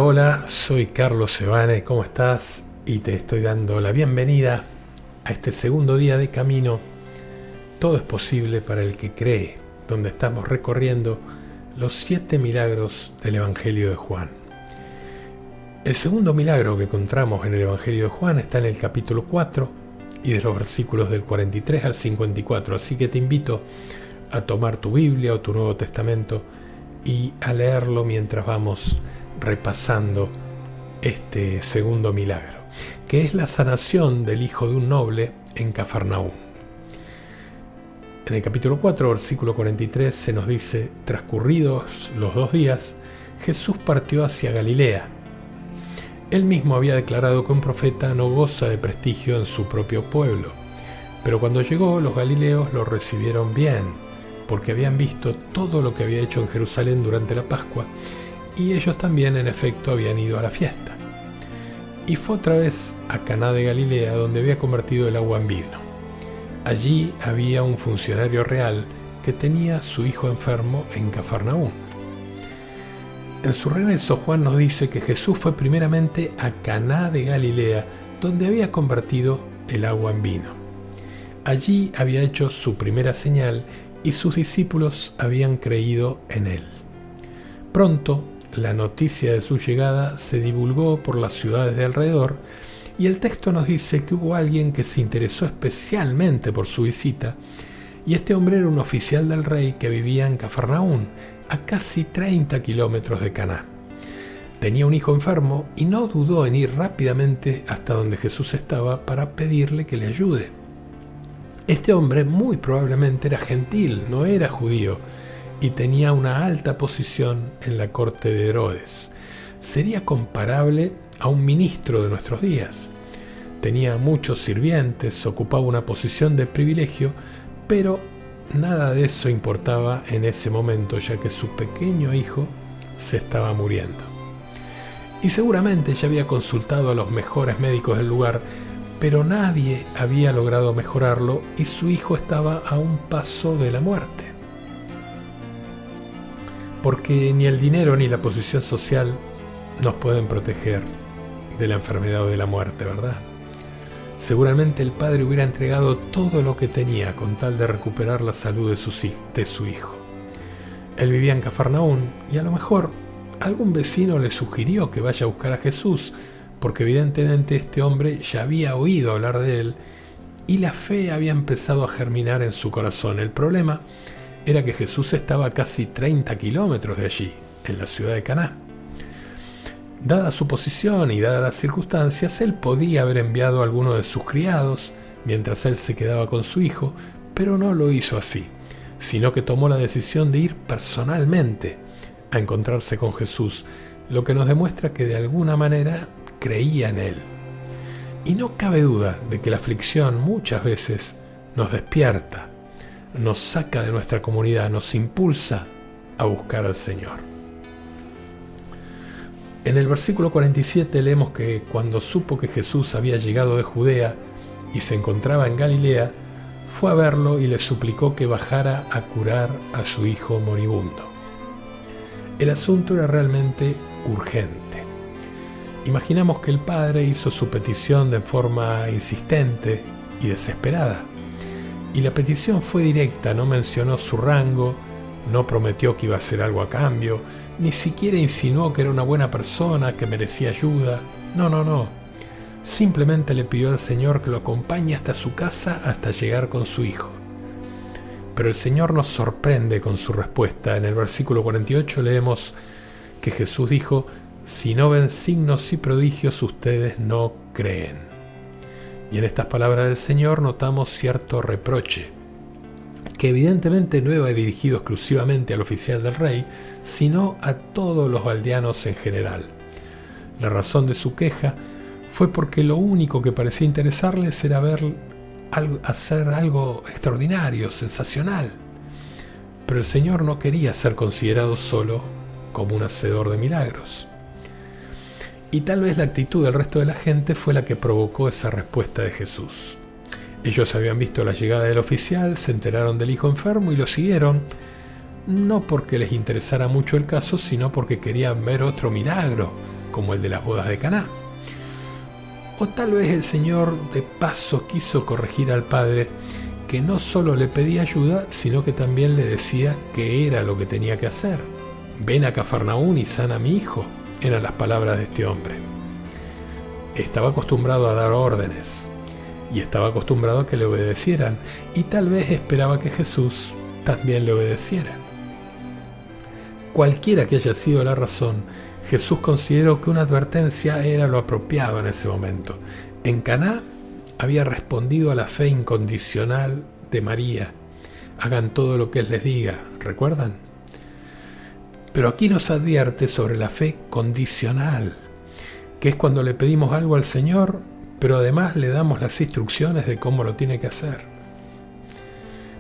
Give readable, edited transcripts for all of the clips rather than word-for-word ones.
Hola, soy Carlos Sebane, ¿cómo estás? Y te estoy dando la bienvenida a este segundo día de camino. Todo es posible para el que cree, donde estamos recorriendo los 7 milagros del Evangelio de Juan. El segundo milagro que encontramos en el Evangelio de Juan está en el capítulo 4 y de los versículos del 43 al 54, así que te invito a tomar tu Biblia o tu Nuevo Testamento y a leerlo mientras vamos repasando este segundo milagro, que es la sanación del hijo de un noble en Cafarnaúm. En el capítulo 4, versículo 43, se nos dice: transcurridos los 2 días, Jesús partió hacia Galilea. Él mismo había declarado que un profeta no goza de prestigio en su propio pueblo, pero cuando llegó, los galileos lo recibieron bien, porque habían visto todo lo que había hecho en Jerusalén durante la Pascua, y ellos también, en efecto, habían ido a la fiesta. Y fue otra vez a Caná de Galilea, donde había convertido el agua en vino. Allí había un funcionario real que tenía su hijo enfermo en Cafarnaúm. En su regreso, Juan nos dice que Jesús fue primeramente a Caná de Galilea, donde había convertido el agua en vino. Allí había hecho su primera señal y sus discípulos habían creído en él. Pronto, la noticia de su llegada se divulgó por las ciudades de alrededor, y el texto nos dice que hubo alguien que se interesó especialmente por su visita, y este hombre era un oficial del rey que vivía en Cafarnaúm, a casi 30 kilómetros de Caná. Tenía un hijo enfermo y no dudó en ir rápidamente hasta donde Jesús estaba para pedirle que le ayude. Este hombre muy probablemente era gentil, no era judío, y tenía una alta posición en la corte de Herodes. Sería comparable a un ministro de nuestros días. Tenía muchos sirvientes, ocupaba una posición de privilegio, pero nada de eso importaba en ese momento, ya que su pequeño hijo se estaba muriendo. Y seguramente ya había consultado a los mejores médicos del lugar, pero nadie había logrado mejorarlo y su hijo estaba a un paso de la muerte. Porque ni el dinero ni la posición social nos pueden proteger de la enfermedad o de la muerte, ¿verdad? Seguramente el padre hubiera entregado todo lo que tenía con tal de recuperar la salud de su hijo. Él vivía en Cafarnaúm y a lo mejor algún vecino le sugirió que vaya a buscar a Jesús, porque evidentemente este hombre ya había oído hablar de él y la fe había empezado a germinar en su corazón. El problema era que Jesús estaba a casi 30 kilómetros de allí, en la ciudad de Caná. Dada su posición y dadas las circunstancias, él podía haber enviado a alguno de sus criados mientras él se quedaba con su hijo, pero no lo hizo así, sino que tomó la decisión de ir personalmente a encontrarse con Jesús, lo que nos demuestra que de alguna manera creía en él. Y no cabe duda de que la aflicción muchas veces nos despierta, nos saca de nuestra comunidad, nos impulsa a buscar al Señor. En el versículo 47 leemos que cuando supo que Jesús había llegado de Judea y se encontraba en Galilea, fue a verlo y le suplicó que bajara a curar a su hijo moribundo. El asunto era realmente urgente. Imaginamos que el padre hizo su petición de forma insistente y desesperada. Y la petición fue directa, no mencionó su rango, no prometió que iba a hacer algo a cambio, ni siquiera insinuó que era una buena persona, que merecía ayuda. No. Simplemente le pidió al Señor que lo acompañe hasta su casa hasta llegar con su hijo. Pero el Señor nos sorprende con su respuesta. En el versículo 48 leemos que Jesús dijo: si no ven signos y prodigios, ustedes no creen. Y en estas palabras del Señor notamos cierto reproche, que evidentemente no iba dirigido exclusivamente al oficial del rey, sino a todos los aldeanos en general. La razón de su queja fue porque lo único que parecía interesarles era hacer algo extraordinario, sensacional. Pero el Señor no quería ser considerado solo como un hacedor de milagros. Y tal vez la actitud del resto de la gente fue la que provocó esa respuesta de Jesús. Ellos habían visto la llegada del oficial, se enteraron del hijo enfermo y lo siguieron, no porque les interesara mucho el caso, sino porque querían ver otro milagro, como el de las bodas de Caná. O tal vez el Señor de paso quiso corregir al padre, que no solo le pedía ayuda, sino que también le decía qué era lo que tenía que hacer. Ven a Cafarnaún y sana a mi hijo, eran las palabras de este hombre. Estaba acostumbrado a dar órdenes y estaba acostumbrado a que le obedecieran, y tal vez esperaba que Jesús también le obedeciera. Cualquiera que haya sido la razón, Jesús consideró que una advertencia era lo apropiado en ese momento. En Caná había respondido a la fe incondicional de María. Hagan todo lo que Él les diga, ¿recuerdan? Pero aquí nos advierte sobre la fe condicional, que es cuando le pedimos algo al Señor, pero además le damos las instrucciones de cómo lo tiene que hacer.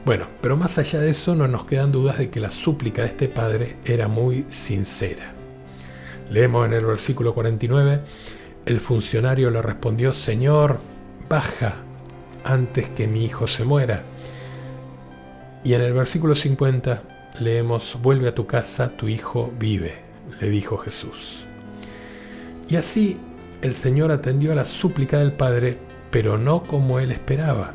Bueno, pero más allá de eso no nos quedan dudas de que la súplica de este padre era muy sincera. Leemos en el versículo 49, el funcionario le respondió: Señor, baja antes que mi hijo se muera. Y en el versículo 50 leemos: vuelve a tu casa, tu hijo vive, le dijo Jesús. Y así el Señor atendió a la súplica del padre, pero no como él esperaba.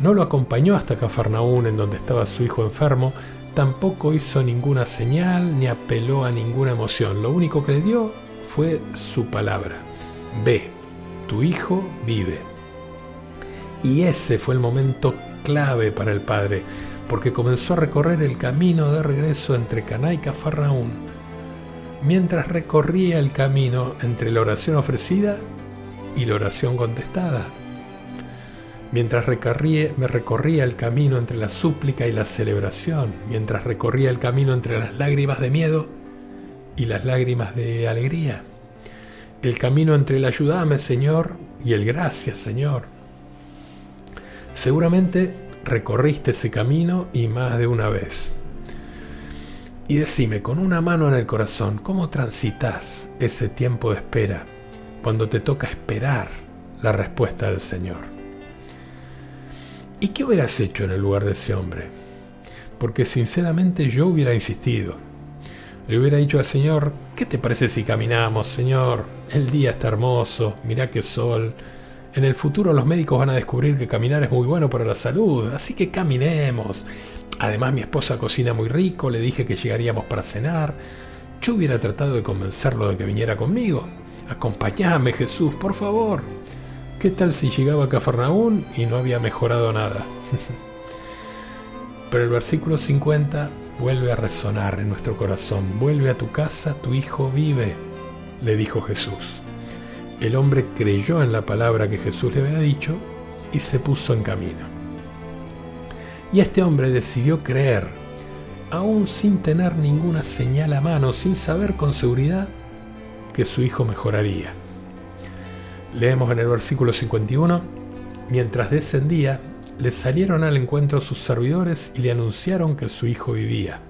No lo acompañó hasta Cafarnaún, en donde estaba su hijo enfermo, tampoco hizo ninguna señal ni apeló a ninguna emoción. Lo único que le dio fue su palabra: ve, tu hijo vive. Y ese fue el momento clave para el padre, porque comenzó a recorrer el camino de regreso entre Caná y Cafarnaún. Mientras recorría el camino entre la oración ofrecida y la oración contestada. Mientras recorría el camino entre la súplica y la celebración, mientras recorría el camino entre las lágrimas de miedo y las lágrimas de alegría, el camino entre el ayúdame, Señor, y el gracias, Señor. Seguramente recorriste ese camino y más de una vez. Y decime, con una mano en el corazón, ¿cómo transitas ese tiempo de espera cuando te toca esperar la respuesta del Señor? ¿Y qué hubieras hecho en el lugar de ese hombre? Porque sinceramente yo hubiera insistido. Le hubiera dicho al Señor: ¿qué te parece si caminamos, Señor? El día está hermoso, mirá qué sol. En el futuro los médicos van a descubrir que caminar es muy bueno para la salud, así que caminemos. Además mi esposa cocina muy rico, le dije que llegaríamos para cenar. Yo hubiera tratado de convencerlo de que viniera conmigo. Acompáñame, Jesús, por favor. ¿Qué tal si llegaba a Cafarnaún y no había mejorado nada? Pero el versículo 50 vuelve a resonar en nuestro corazón. Vuelve a tu casa, tu hijo vive, le dijo Jesús. El hombre creyó en la palabra que Jesús le había dicho y se puso en camino. Y este hombre decidió creer, aún sin tener ninguna señal a mano, sin saber con seguridad que su hijo mejoraría. Leemos en el versículo 51, mientras descendía, le salieron al encuentro sus servidores y le anunciaron que su hijo vivía.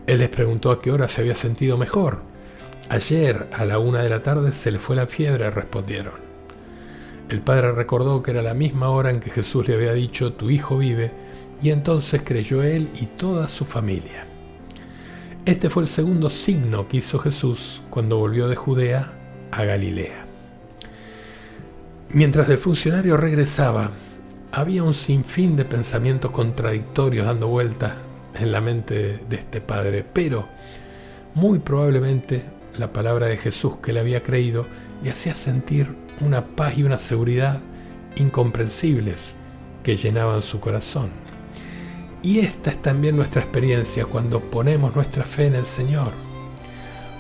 Él les preguntó a qué hora se había sentido mejor. Ayer a la 1 de la tarde se le fue la fiebre, respondieron. El padre recordó que era la misma hora en que Jesús le había dicho: tu hijo vive, y entonces creyó él y toda su familia. Este fue el segundo signo que hizo Jesús cuando volvió de Judea a Galilea. Mientras el funcionario regresaba, había un sinfín de pensamientos contradictorios dando vueltas en la mente de este padre, pero muy probablemente la palabra de Jesús que le había creído le hacía sentir una paz y una seguridad incomprensibles que llenaban su corazón. Y esta es también nuestra experiencia cuando ponemos nuestra fe en el Señor.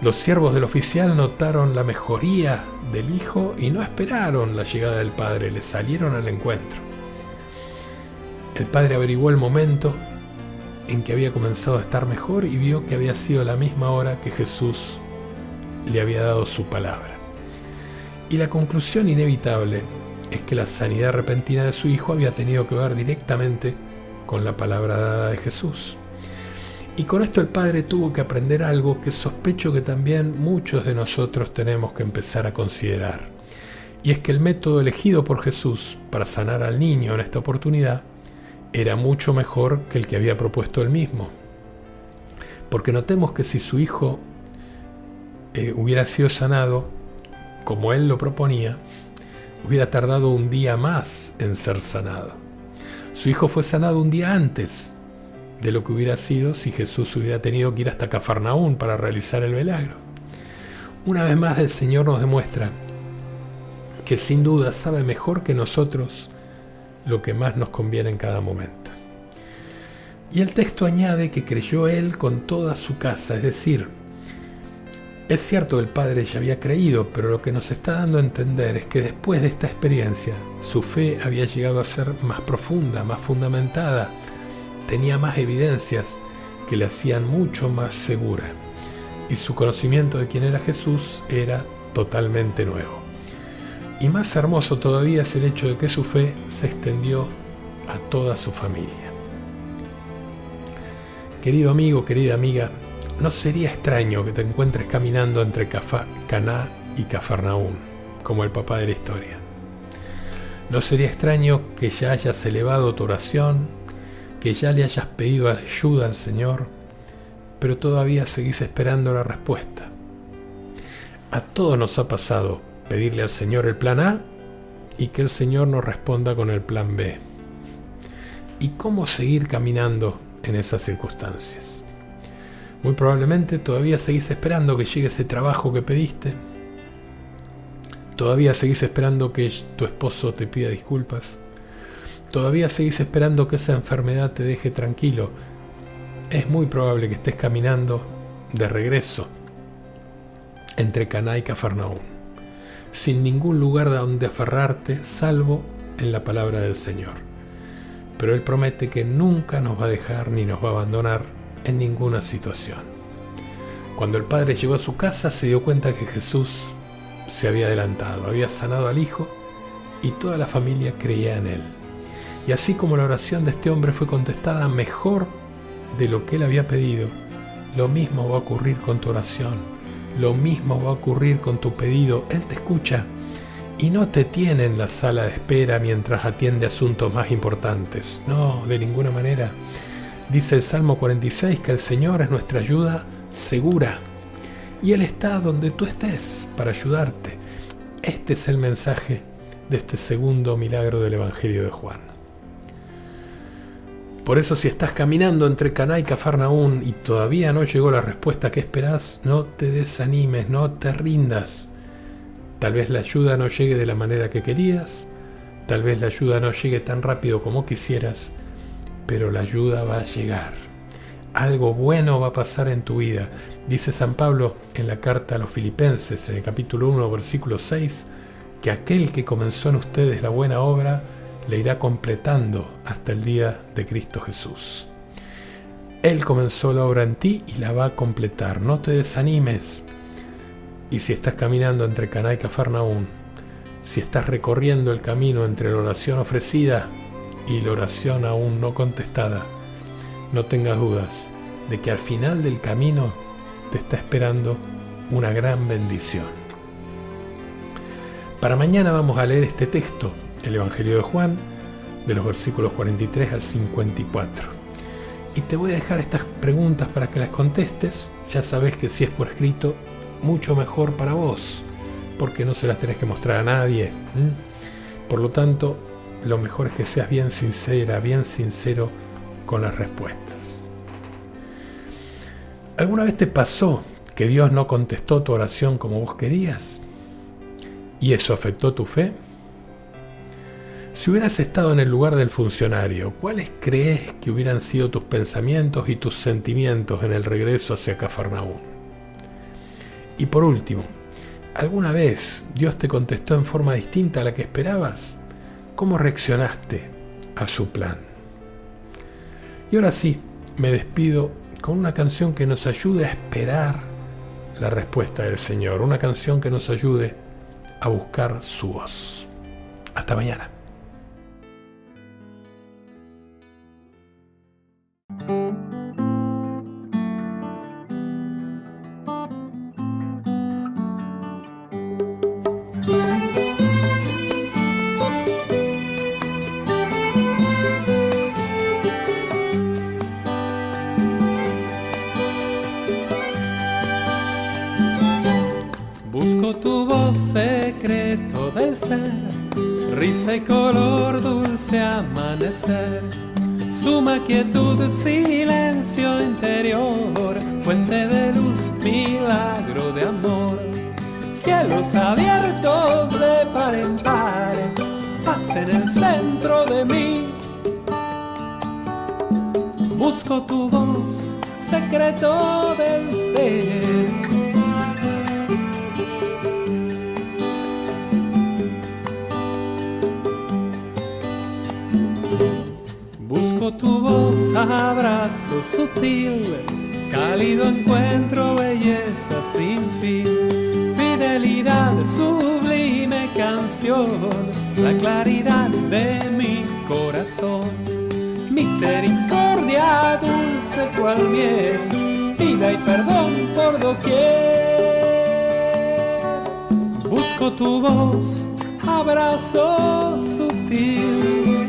Los siervos del oficial notaron la mejoría del hijo y no esperaron la llegada del padre, le salieron al encuentro. El padre averiguó el momento en que había comenzado a estar mejor y vio que había sido la misma hora que Jesús le había dado su palabra. Y la conclusión inevitable es que la sanidad repentina de su hijo había tenido que ver directamente con la palabra dada de Jesús. Y con esto el padre tuvo que aprender algo que sospecho que también muchos de nosotros tenemos que empezar a considerar. Y es que el método elegido por Jesús para sanar al niño en esta oportunidad era mucho mejor que el que había propuesto él mismo. Porque notemos que si su hijo hubiera sido sanado como él lo proponía, hubiera tardado un día más en ser sanado. Su hijo fue sanado un día antes de lo que hubiera sido si Jesús hubiera tenido que ir hasta Cafarnaún para realizar el milagro. Una vez más el Señor nos demuestra que sin duda sabe mejor que nosotros lo que más nos conviene en cada momento. Y el texto añade que creyó él con toda su casa, es decir, es cierto el padre ya había creído, pero lo que nos está dando a entender es que después de esta experiencia, su fe había llegado a ser más profunda, más fundamentada, tenía más evidencias que le hacían mucho más segura, y su conocimiento de quién era Jesús era totalmente nuevo. Y más hermoso todavía es el hecho de que su fe se extendió a toda su familia. Querido amigo, querida amiga, no sería extraño que te encuentres caminando entre Caná y Cafarnaún, como el papá de la historia. No sería extraño que ya hayas elevado tu oración, que ya le hayas pedido ayuda al Señor, pero todavía seguís esperando la respuesta. A todos nos ha pasado pedirle al Señor el plan A y que el Señor nos responda con el plan B. ¿Y cómo seguir caminando en esas circunstancias? Muy probablemente todavía seguís esperando que llegue ese trabajo que pediste. Todavía seguís esperando que tu esposo te pida disculpas. Todavía seguís esperando que esa enfermedad te deje tranquilo. Es muy probable que estés caminando de regreso entre Caná y Cafarnaún, sin ningún lugar a donde aferrarte, salvo en la palabra del Señor. Pero Él promete que nunca nos va a dejar ni nos va a abandonar en ninguna situación. Cuando el padre llegó a su casa, se dio cuenta que Jesús se había adelantado, había sanado al hijo y toda la familia creía en él. Y así como la oración de este hombre fue contestada mejor de lo que él había pedido, lo mismo va a ocurrir con tu oración, lo mismo va a ocurrir con tu pedido. Él te escucha y no te tiene en la sala de espera mientras atiende asuntos más importantes. No, de ninguna manera. Dice el Salmo 46 que el Señor es nuestra ayuda segura y Él está donde tú estés para ayudarte. Este es el mensaje de este segundo milagro del Evangelio de Juan. Por eso, si estás caminando entre Caná y Cafarnaún y todavía no llegó la respuesta que esperás, no te desanimes, no te rindas. Tal vez la ayuda no llegue de la manera que querías, tal vez la ayuda no llegue tan rápido como quisieras, pero la ayuda va a llegar. Algo bueno va a pasar en tu vida. Dice San Pablo en la carta a los Filipenses, en el capítulo 1, versículo 6, que aquel que comenzó en ustedes la buena obra, le irá completando hasta el día de Cristo Jesús. Él comenzó la obra en ti y la va a completar. No te desanimes. Y si estás caminando entre Caná y Cafarnaún, si estás recorriendo el camino entre la oración ofrecida y la oración aún no contestada, no tengas dudas de que al final del camino te está esperando una gran bendición. Para mañana vamos a leer este texto, el Evangelio de Juan, de los versículos 43 al 54. Y te voy a dejar estas preguntas para que las contestes. Ya sabes que si es por escrito, mucho mejor para vos, porque no se las tenés que mostrar a nadie. Por lo tanto, lo mejor es que seas bien sincera, bien sincero con las respuestas. ¿Alguna vez te pasó que Dios no contestó tu oración como vos querías? ¿Y eso afectó tu fe? Si hubieras estado en el lugar del funcionario, ¿cuáles crees que hubieran sido tus pensamientos y tus sentimientos en el regreso hacia Cafarnaún? Y por último, ¿alguna vez Dios te contestó en forma distinta a la que esperabas? ¿Cómo reaccionaste a su plan? Y ahora sí, me despido con una canción que nos ayude a esperar la respuesta del Señor, una canción que nos ayude a buscar su voz. Hasta mañana. Busco tu voz, secreto del ser, risa y color, dulce amanecer. Suma quietud, silencio interior, fuente de luz, milagro de amor. Cielos abiertos de par en par, paz en el centro de mí. Busco tu voz, secreto del ser. Busco tu voz, abrazo sutil, cálido encuentro, belleza sin fin, fidelidad, sublime canción, la claridad de mi corazón. Misericordia dulce cual miel, vida y perdón por doquier. Busco tu voz, abrazo sutil.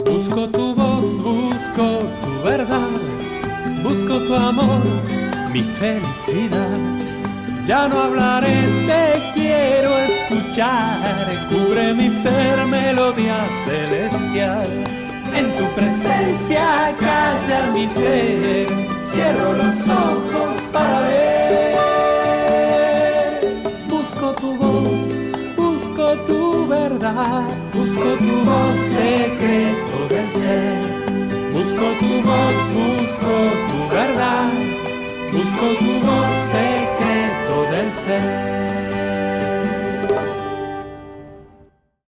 Busco tu voz, busco tu verdad, busco tu amor, mi felicidad. Ya no hablaré, te quiero escuchar, cubre mi ser, melodía celestial. En tu presencia calla mi ser, cierro los ojos para ver. Busco tu voz, busco tu verdad, busco tu voz secreta